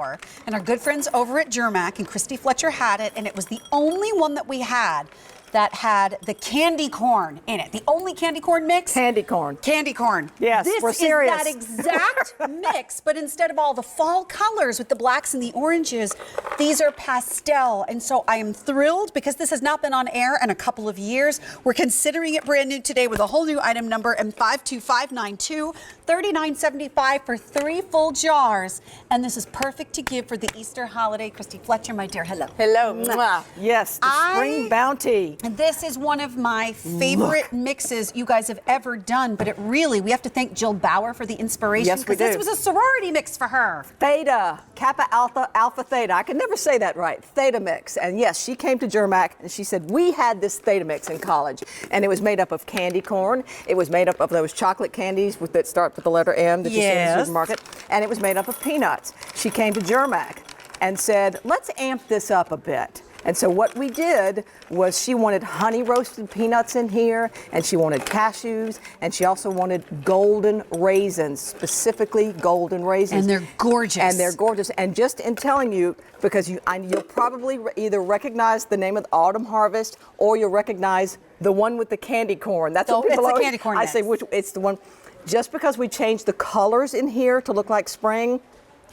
Bauer and our good friends over at Germack, and Christy Fletcher had it, and it was the only one that we had that had the candy corn in it. The only candy corn mix? Candy corn. Candy corn. Yes, we're serious. This is that exact mix, but instead of all the fall colors with the blacks and the oranges, these are pastel. And so I am thrilled because this has not been on air in a couple of years. We're considering it brand new today with a whole new item number and 52592, $39.75 for 3 full jars. And this is perfect to give for the Easter holiday. Christy Fletcher, my dear, hello. Hello. Mwah. Yes, the spring bounty. This is one of my favorite mixes you guys have ever done, but we have to thank Jill Bauer for the inspiration. Yes, we do. This was a sorority mix for her. Theta, Kappa Alpha, Alpha Theta. I can never say that right. Theta mix. And yes, she came to Germack and she said, we had this Theta mix in college. And it was made up of candy corn. It was made up of those chocolate candies that start with the letter M that you see in the supermarket. And it was made up of peanuts. She came to Germack and said, let's amp this up a bit. And so what we did was she wanted honey roasted peanuts in here, and she wanted cashews, and she also wanted golden raisins, specifically golden raisins. And they're gorgeous. And just in telling you, because you'll probably either recognize the name of the Autumn Harvest or you'll recognize the one with the candy corn. That's what people it's the candy corn I mix. say which it's the one. Just because we changed the colors in here to look like spring,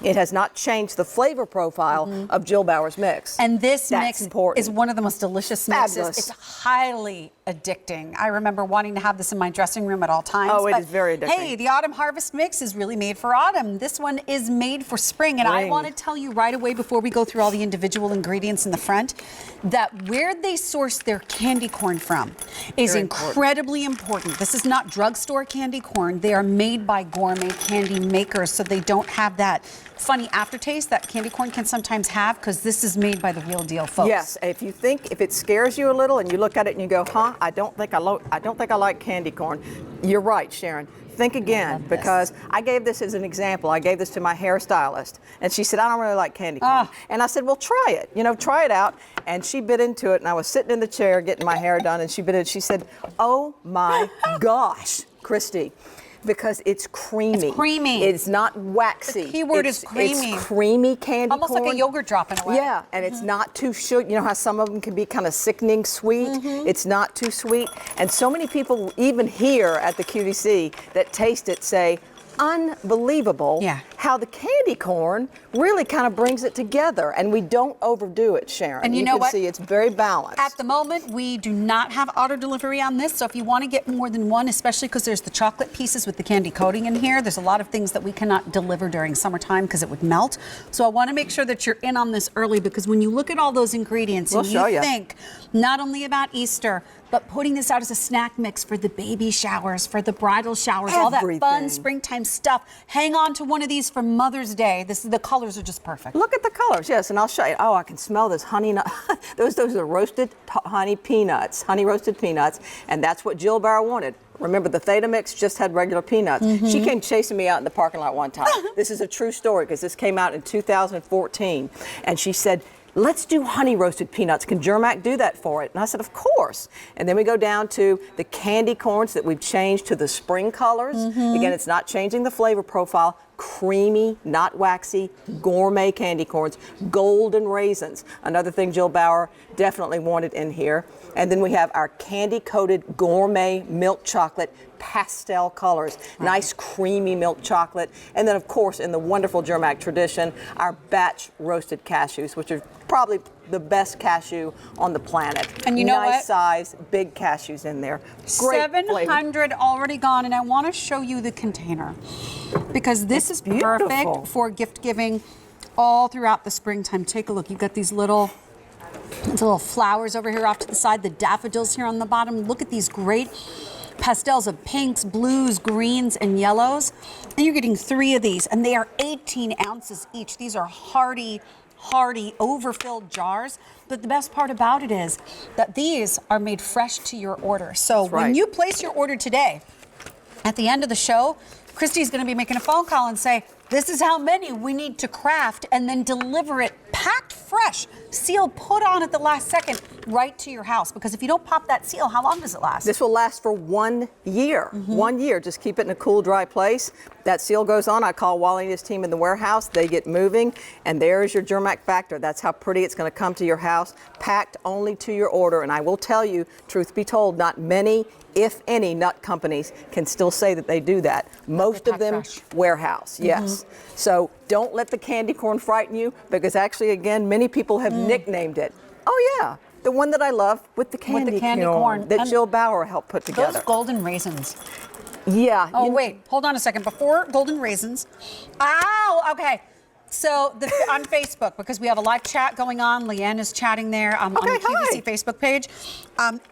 it has not changed the flavor profile of Jill Bauer's mix. And this That's mix important. is one of the most delicious mixes. Fabulous. It's highly addicting. I remember wanting to have this in my dressing room at all times. Oh, it is very addicting. Hey, the Autumn Harvest mix is really made for autumn. This one is made for spring. And I want to tell you right away before we go through all the individual ingredients in the front that where they source their candy corn from is incredibly important. This is not drugstore candy corn. They are made by gourmet candy makers, so they don't have that funny aftertaste that candy corn can sometimes have, because this is made by the real deal folks. Yes, if it scares you a little and you look at it and you go, I don't think I like candy corn. You're right, Sharon. Think again, because I gave this as an example. I gave this to my hairstylist, and she said, I don't really like candy corn. And I said, well, try it. Try it out. And she bit into it, and I was sitting in the chair getting my hair done, and she bit it. She said, oh my gosh, Christy. Because it's creamy. It's creamy. It's not waxy. The key word is creamy. It's creamy candy corn. Almost like a yogurt drop in a way. Yeah, and it's not too sugary. You know how some of them can be kind of sickening sweet? It's not too sweet. And so many people, even here at the QVC, that taste it say, unbelievable how the candy corn really kind of brings it together, and we don't overdo it, Sharon. And you know what? Can see it's very balanced. At the moment, we do not have auto delivery on this, so if you want to get more than one, especially because there's the chocolate pieces with the candy coating in here, there's a lot of things that we cannot deliver during summertime because it would melt. So I want to make sure that you're in on this early, because when you look at all those ingredients and you think not only about Easter, but putting this out as a snack mix for the baby showers, for the bridal showers, all that fun springtime stuff. Hang on to one of these for Mother's Day. The colors are just perfect. Look at the colors, yes, and I'll show you. Oh, I can smell this honey nut. those are roasted honey roasted peanuts, and that's what Jill Bauer wanted. Remember, the Theta mix just had regular peanuts. She came chasing me out in the parking lot one time. This is a true story, because this came out in 2014, and she said, let's do honey roasted peanuts. Can Germack do that for it? And I said, of course. And then we go down to the candy corns that we've changed to the spring colors. Again, it's not changing the flavor profile. Creamy, not waxy, gourmet candy corns, golden raisins. Another thing Jill Bauer definitely wanted in here. And then we have our candy-coated gourmet milk chocolate pastel colors. Nice creamy milk chocolate. And then, of course, in the wonderful Germack tradition, our batch roasted cashews, which are probably the best cashew on the planet. And you know what? Nice size, big cashews in there. Great 700 already gone, and I want to show you the container, because this is perfect for gift giving all throughout the springtime. Take a look. You've got these little flowers over here off to the side, the daffodils here on the bottom. Look at these great pastels of pinks, blues, greens, and yellows. And you're getting 3 of these, and they are 18 ounces each. These are hearty, overfilled jars. But the best part about it is that these are made fresh to your order. So when you place your order today, at the end of the show, Christy's going to be making a phone call and say, This is how many we need to craft and then deliver it packed fresh, sealed, put on at the last second, right to your house. Because if you don't pop that seal, how long does it last? This will last for 1 year. 1 year. Just keep it in a cool, dry place. That seal goes on. I call Wally and his team in the warehouse. They get moving, and there's your Germack Factor. That's how pretty it's going to come to your house, packed only to your order. And I will tell you, truth be told, not many, if any, nut companies can still say that they do that. Most of them warehouse, yes. So don't let the candy corn frighten you, because actually, again, many people have nicknamed it. Oh yeah, the one that I love with the candy corn that Jill Bauer helped put together. Those golden raisins. Yeah. Oh, wait, hold on a second. Before golden raisins, okay. So on Facebook, because we have a live chat going on, Leanne is chatting there on the QVC Facebook page.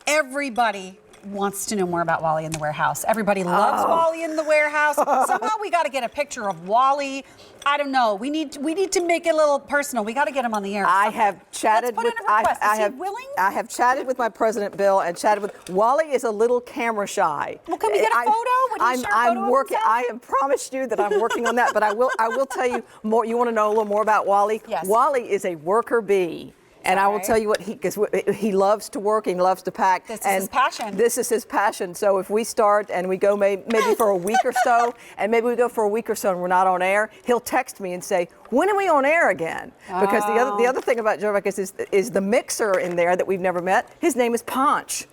Everybody wants to know more about Wally in the Warehouse. Everybody loves Wally in the Warehouse. Somehow we got to get a picture of Wally. I don't know. We need to make it a little personal. We got to get him on the air. I have chatted with. Is he willing? I have chatted with my president Bill and chatted with. Wally is a little camera shy. Well, can we get a photo? I'm working. I have promised you that I'm working on that. But I will tell you more. You want to know a little more about Wally? Yes. Wally is a worker bee. And I will tell you what, because he loves to work, he loves to pack. This is his passion. This is his passion. So if we start and we go maybe for a week or so, and maybe we go for a week or so and we're not on air, he'll text me and say, when are we on air again? Because the other thing about Germack is the mixer in there that we've never met. His name is Punch.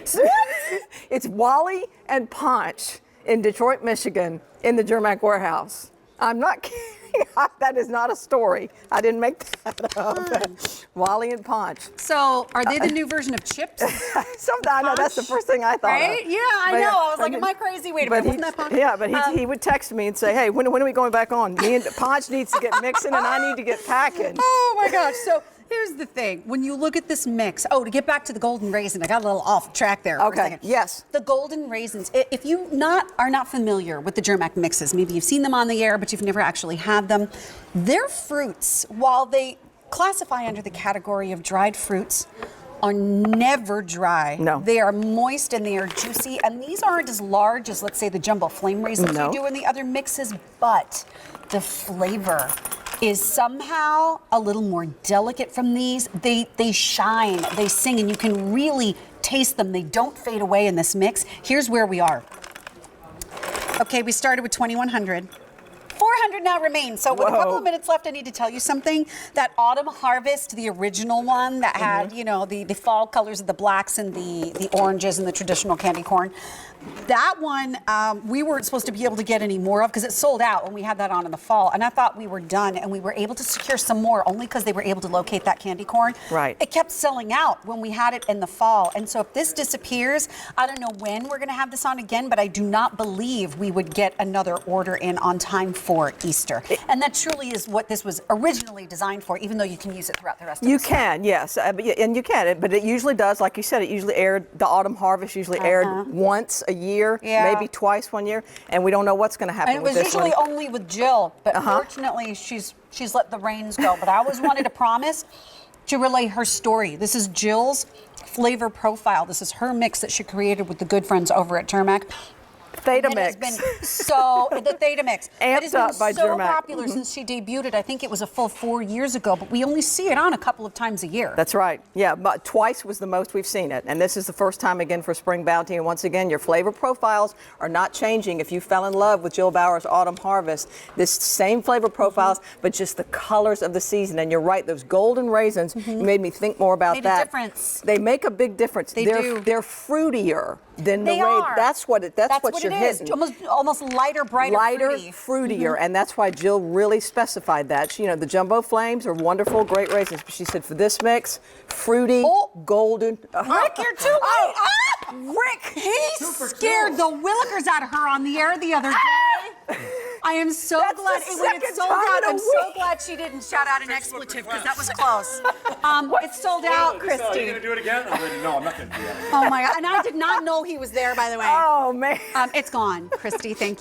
So it's Wally and Punch in Detroit, Michigan, in the Germack warehouse. I'm not kidding. That is not a story. I didn't make that up. Wally and Punch. So, are they the new version of Chips? I know that's the first thing I thought. Right? Of. Yeah, I know. I was like, am I crazy? Wait a minute, wasn't that Punch? Yeah, but he would text me and say, hey, when are we going back on? Me and Punch needs to get mixing, and I need to get packing. Oh my gosh! So. Here's the thing. When you look at this mix, to get back to the golden raisin, I got a little off track there. For a second. Yes. The golden raisins. If you are not familiar with the Germack mixes, maybe you've seen them on the air, but you've never actually had them. Their fruits, while they classify under the category of dried fruits, are never dry. No. They are moist and they are juicy, and these aren't as large as, let's say, the jumbo flame raisins you do in the other mixes, but the flavor is somehow a little more delicate from these. They shine, they sing, and you can really taste them. They don't fade away in this mix. Here's where we are. Okay, we started with 2,100. 400 now remain. So with a couple of minutes left, I need to tell you something. That Autumn Harvest, the original one that had, the fall colors of the blacks and the oranges and the traditional candy corn, that one we weren't supposed to be able to get any more of because it sold out when we had that on in the fall. And I thought we were done, and we were able to secure some more only because they were able to locate that candy corn. Right. It kept selling out when we had it in the fall. And so if this disappears, I don't know when we're going to have this on again, but I do not believe we would get another order in on time for Easter. And that truly is what this was originally designed for, even though you can use it throughout the rest of the You can, yes, and you can, but it usually does, like you said, it usually aired, the Autumn Harvest usually aired once a year, maybe twice 1 year, and we don't know what's going to happen with this one. And it was usually only with Jill, but fortunately she's let the reins go. But I always wanted to promise to relay her story. This is Jill's flavor profile. This is her mix that she created with the good friends over at Germack. Theta Mix. Mix. It has been the Theta Mix. Amped it has been up by so Germack. popular since she debuted. I think it was a full 4 years ago, but we only see it on a couple of times a year. That's right. Yeah, but twice was the most we've seen it. And this is the first time again for Spring Bounty. And once again, your flavor profiles are not changing. If you fell in love with Jill Bauer's Autumn Harvest, this same flavor profiles, but just the colors of the season. And you're right, those golden raisins made me think more about that. Made a difference. They make a big difference. They do. They're fruitier than they the way. are. That's what you're it hitting. Is. Almost lighter, brighter, fruitier, and that's why Jill really specified that. The jumbo flames are wonderful, great raisins, but she said for this mix, fruity, golden. Rick, you're too late. Rick, he scared the willikers out of her on the air the other day. I am so glad when it sold out. I'm so glad she didn't shout out an expletive because that was close. It's sold out, Christy. Are you going to do it again? No, I'm not going to do that. Oh my God! And I did not know he was there, by the way. Oh man. It's gone, Christy. Thank you.